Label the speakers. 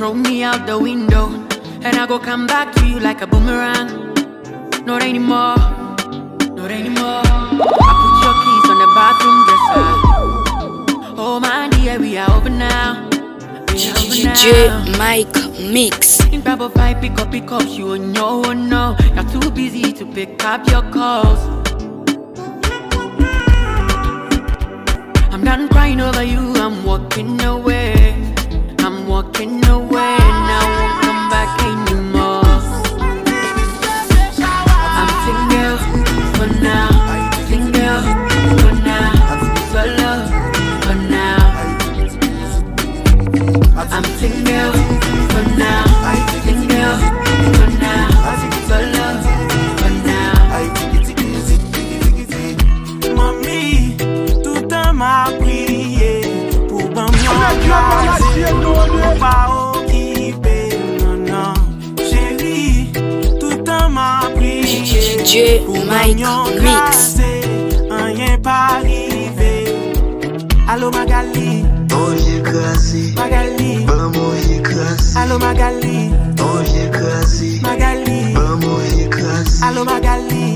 Speaker 1: throw me out the window, and I go come back to you like a boomerang. Not anymore, not anymore. I put your keys on the bathroom dresser. Oh my dear, we are over now.
Speaker 2: DJ Mike Mix.
Speaker 1: In Bible 5, pick up, you will know, oh no. You're too busy to pick up your calls. I'm done crying over you, I'm walking away. I'm walking away, and I won't come back anymore. I'm single for now, single for now, solo for now. I'm single for now, single for now, solo for now.
Speaker 3: Mommy, tout un m'a prié pour ban kraze, pour pas occuper, non, non. Chérie, tout un m'a prié
Speaker 2: DJ Mike Mix.
Speaker 3: rien pas arrivé. Allô Magali,
Speaker 4: oh j'ai kraze,
Speaker 3: Magali,
Speaker 4: banm j'ai kraze,
Speaker 3: allô Magali,
Speaker 4: oh j'ai kraze,
Speaker 3: Magali,
Speaker 4: banm j'ai kraze.
Speaker 3: allô Magali.